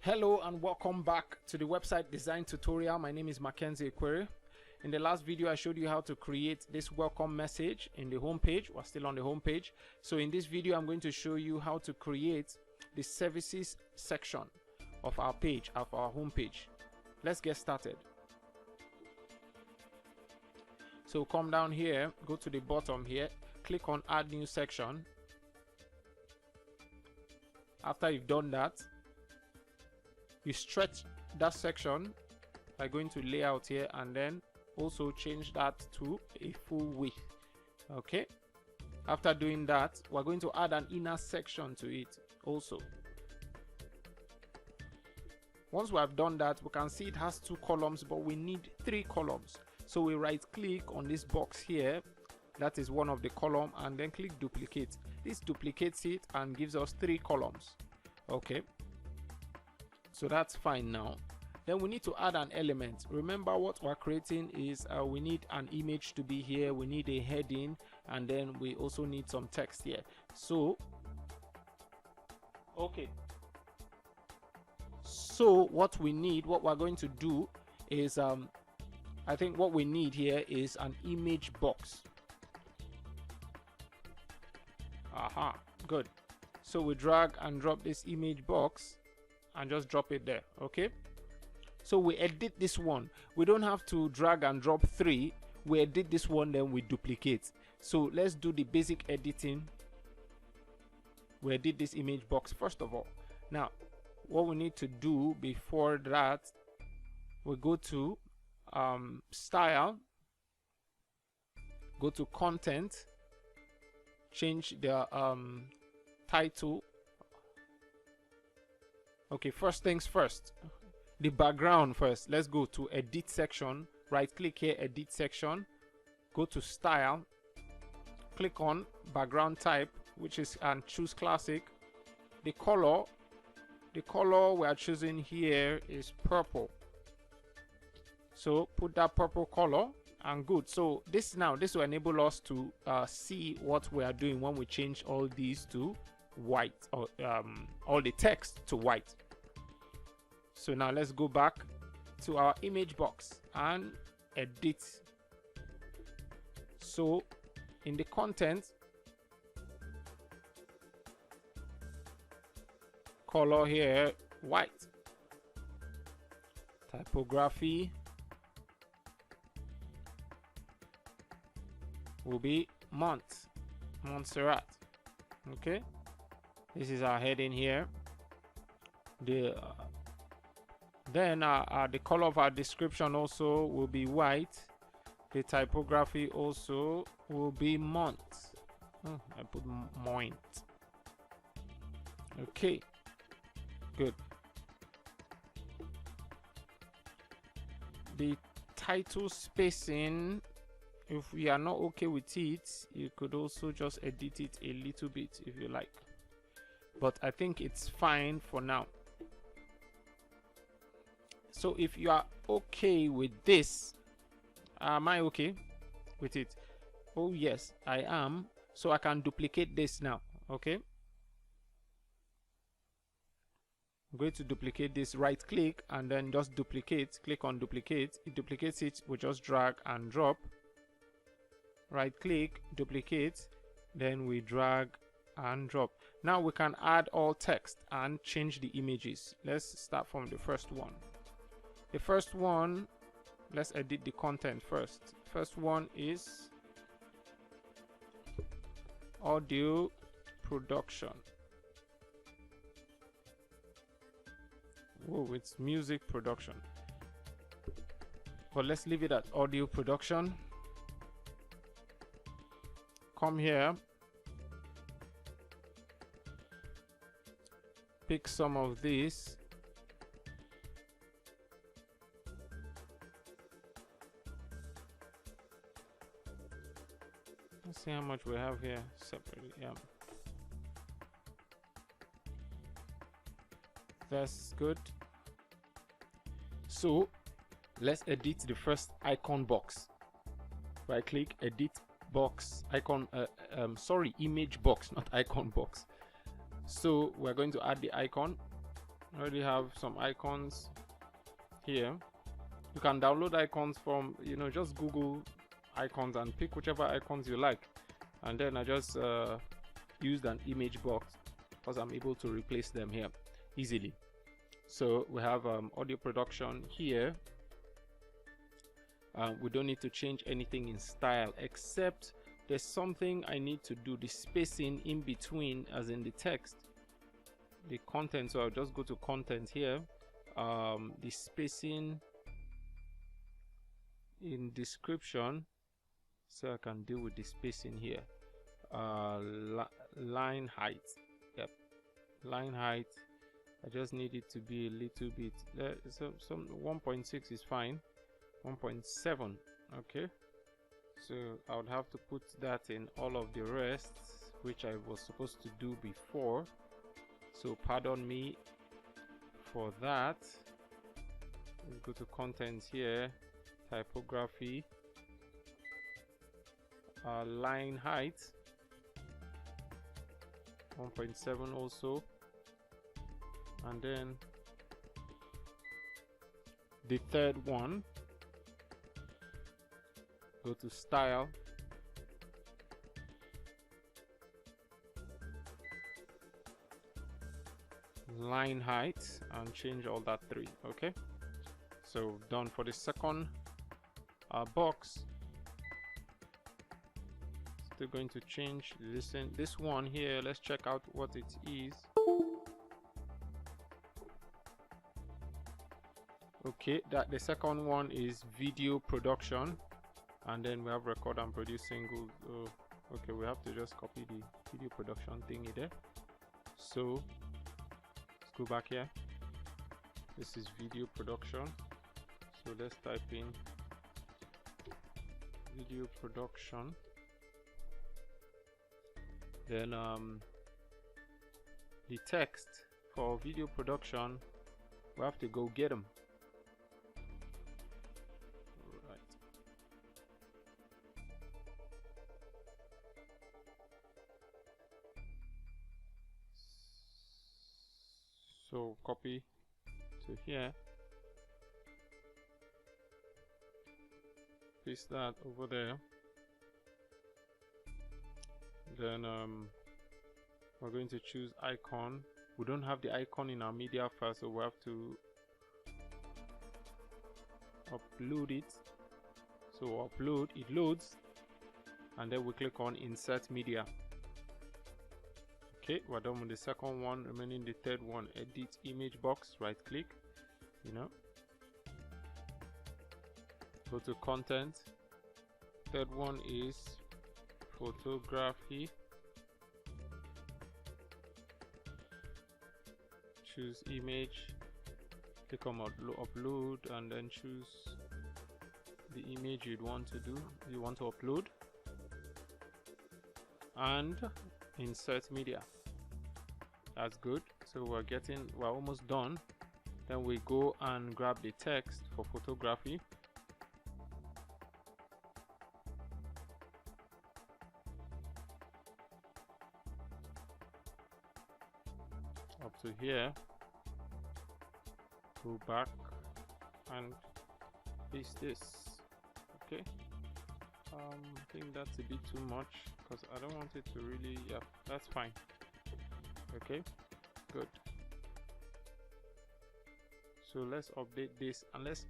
Hello and welcome back to the website design tutorial. My name is Mackenzie Equere. In the last video I showed you how to create this welcome message in the home page. We're still on the home page. So in this video I'm going to show you how to create the services section of our page, of our home page. Let's get started. So come down here, go to the bottom here, click on add new section. After you've done that, you stretch that section by going to layout here and then also change that to a full width. Okay, after doing that, we're going to add an inner section to it also. Once we have done that, we can see it has 2 columns, but we need 3 columns. So we right click on this box here, that is one of the column, and then click duplicate. This duplicates it and gives us 3 columns. Okay, so that's fine. Now then we need to add an element. Remember what we're creating is we need an image to be here, we need a heading, and then we also need some text here. So okay, so what we're going to do is I think what we need here is an image box. Aha, good. So we drag and drop this image box and just drop it there. Okay, so we edit this one. We don't have to drag and drop 3. We edit this one, then we duplicate. So let's do the basic editing. We edit this image box first of all. Now what we need to do before that, we go to style, go to content, change the title. Okay, first things first, the background first. Let's go to edit section, right click here, edit section, go to style, click on background type, which is, and choose classic. The color we are choosing here is purple, so put that purple color and good. So this will enable us to see what we are doing when we change all these to white, or all the text to white. So now let's go back to our image box and edit. So in the content, color here white, typography will be Montserrat. Okay, this is our heading here. Then the color of our description also will be white. The typography also will be Mont. I put Moint. Okay, good. The title spacing, if we are not okay with it, you could also just edit it a little bit if you like, but I think it's fine for now. So if you are okay with this, am I okay with it? Oh yes, I am. So I can duplicate this now. Okay, I'm going to duplicate this. Right click and then just duplicate, click on duplicate. It duplicates it. We just drag and drop. Right click, duplicate, then we drag and drop. Now we can add all text and change the images. Let's start from the first one. The first one, let's edit the content first. First one is audio production. Whoa, it's music production, but let's leave it at audio production. Come here, pick some of these, let's see how much we have here separately. Yeah, that's good. So let's edit the first icon box. Right click, edit box, icon, image box, not icon box. So we're going to add the icon. I already have some icons here. You can download icons from, you know, just Google icons and pick whichever icons you like. And then I just used an image box because I'm able to replace them here easily. So we have audio production here. We don't need to change anything in style, except there's something I need to do, the spacing in between, as in the text, the content. So I'll just go to content here, the spacing in description, so I can deal with the spacing here. Line height, yep, line height, I just need it to be a little bit, some 1.6 is fine, 1.7, okay. So I would have to put that in all of the rest, which I was supposed to do before, so pardon me for that. Let's go to contents here, typography, line height 1.7 also, and then the third one, go to style, line height, and change all that 3. Okay, so done for the second box. Still going to change this one here. Let's check out what it is. Okay, that the second one is video production, and then we have record and produce singles. Okay, we have to just copy the video production thingy there. So let's go back here. This is video production, so let's type in video production. Then the text for video production, we have to go get them. Right. So copy to here, paste that over there. Then we're going to choose icon. We don't have the icon in our media file, so we have to upload it. So upload, it loads, and then we click on insert media. Okay, we're done with the second one. Remaining the third one, edit image box, right click, you know, go to content. Third one is photography, choose image, click on upload, and then choose the image you want to upload, and insert media. That's good. So we're almost done. Then we go and grab the text for photography. Up to here, go back and paste this. Okay, I think that's a bit too much because I don't want it to really, yeah, that's fine. Okay, good. So let's update this and let's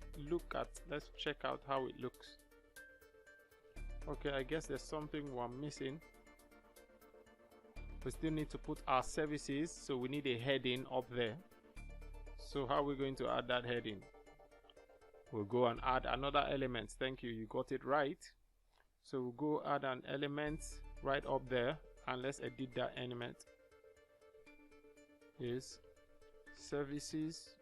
check out how it looks. Okay, I guess there's something we're missing. We still need to put our services, so we need a heading up there. So how are we going to add that heading? We'll go and add another element. Thank you, you got it right. So we'll go add an element right up there, and let's edit that element. Is services,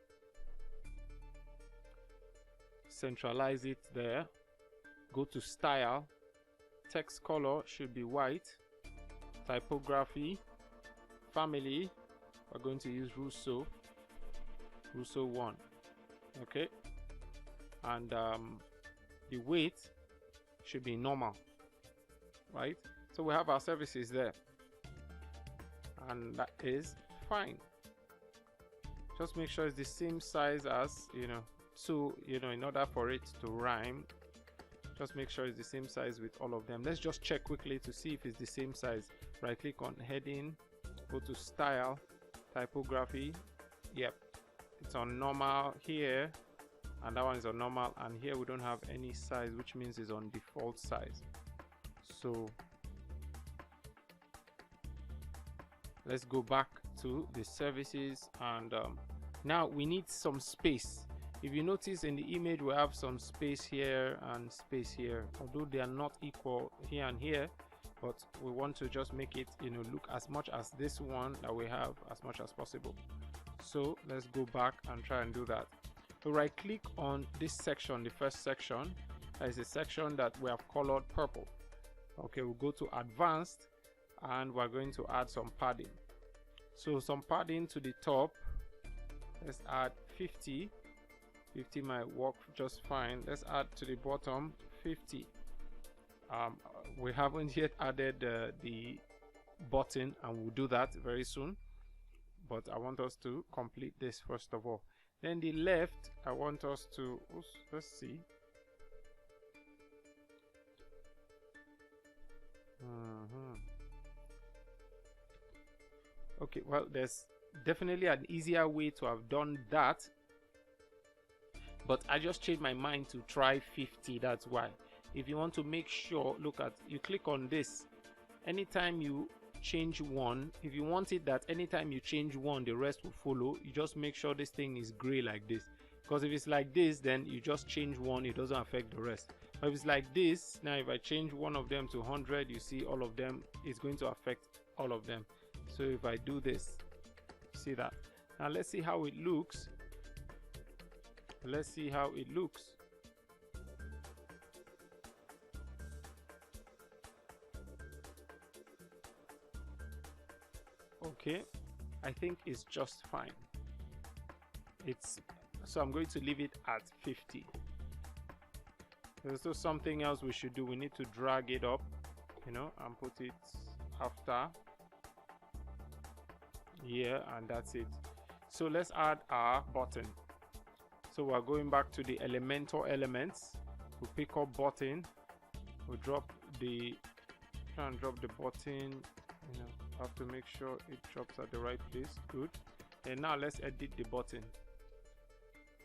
centralize it there, go to style, text color should be white, typography, family, we're going to use Rousseau 1. Okay, and the weight should be normal, right? So we have our services there, and that is fine. just make sure it's the same size as, so in order for it to rhyme, just make sure it's the same size with all of them. Let's just check quickly to see if it's the same size. Right click on heading, go to style, typography. Yep, it's on normal here, and that one is on normal, and here we don't have any size, which means it's on default size. So let's go back to the services, and now we need some space. If you notice in the image, we have some space here and space here, although they are not equal here and here, but we want to just make it look as much as this one that we have as much as possible. So let's go back and try and do that. So right click on this section, the first section. That is a section that we have colored purple. Okay, we'll go to advanced, and we're going to add some padding. So some padding to the top. Let's add 50. 50 might work just fine. Let's add to the bottom 50. We haven't yet added the button, and we'll do that very soon, but I want us to complete this first of all. Then the left, I want us to, let's see. Okay, well, there's definitely an easier way to have done that, but I just changed my mind to try 50. That's why. If you want to make sure, you click on this. Anytime you change one, if you want it that anytime you change one, the rest will follow, you just make sure this thing is gray like this. Because if it's like this, then you just change one, it doesn't affect the rest. But if it's like this, now if I change one of them to 100, you see all of them, it's going to affect all of them. So if I do this, see that. Now let's see how it looks. Let's see how it looks. Okay, I think it's just fine. So I'm going to leave it at 50. There's also something else we should do. We need to drag it up, and put it after here, and that's it. So let's add our button. So we're going back to the elementor elements. We pick up button. We try and drop the button. Have to make sure it drops at the right place. Good. And now let's edit the button.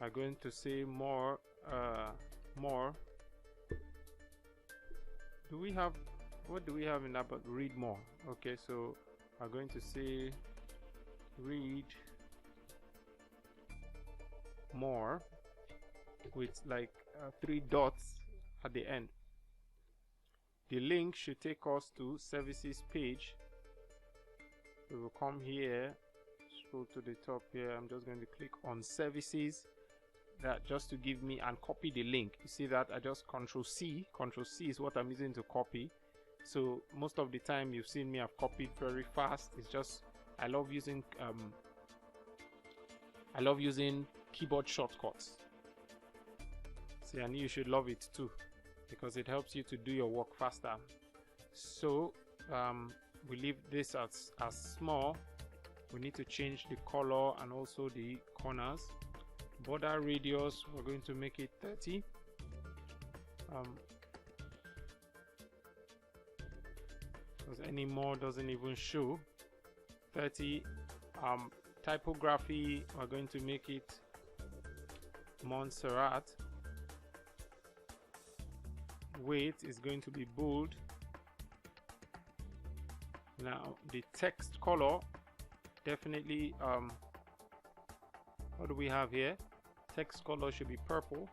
I'm going to say more. What do we have in that? But read more. Okay, so I'm going to say read more with like 3 dots at the end. The link should take us to services page. We will come here, scroll to the top here. I'm just going to click on services, that just to give me, and copy the link. You see that I just Control C is what I'm using to copy. So most of the time you've seen me have copied very fast. It's just I love using keyboard shortcuts. See, and you should love it too, because it helps you to do your work faster. So we leave this as small. We need to change the color and also the corners. Border radius, we're going to make it 30. Because any more doesn't even show. 30. Typography, we're going to make it Montserrat. Weight is going to be bold. Now the text color, definitely what do we have here? Text color should be purple.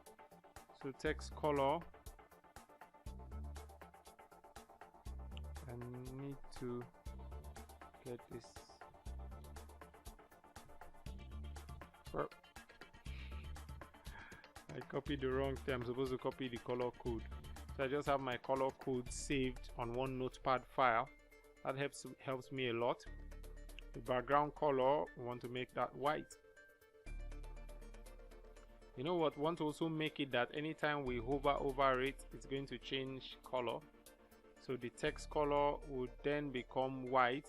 So text color, I need to get this. I copied the wrong thing. I'm supposed to copy the color code. So I just have my color code saved on one notepad file. That helps me a lot. The background color, we want to make that white. You know what? Want to also make it that anytime we hover over it, it's going to change color. So the text color would then become white.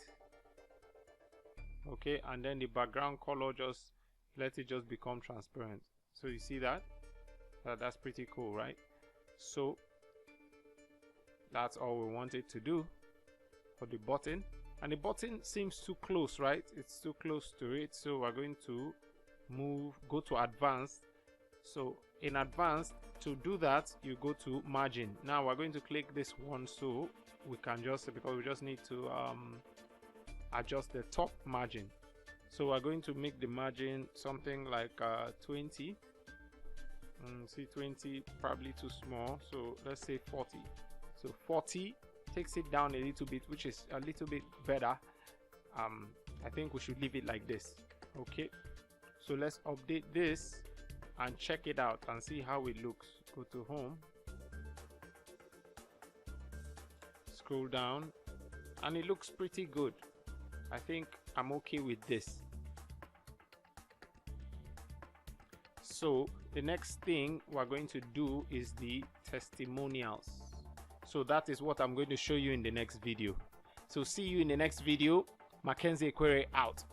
Okay, and then the background color, just let it just become transparent. So you see that? That's pretty cool, right? So that's all we wanted to do for the button. And the button seems too close, right? It's too close to it, so we're going to go to advanced. So in advanced, to do that, you go to margin. Now we're going to click this one, so we can just, because we just need to adjust the top margin. So we're going to make the margin something like 20. See, 20 probably too small, so let's say 40. So 40 takes it down a little bit, which is a little bit better. I think we should leave it like this. Okay, so let's update this and check it out and see how it looks. Go to home, scroll down, and it looks pretty good. I think I'm okay with this. So the next thing we're going to do is the testimonials. So that is what I'm going to show you in the next video. So see you in the next video. Mackenzie Ekwere out.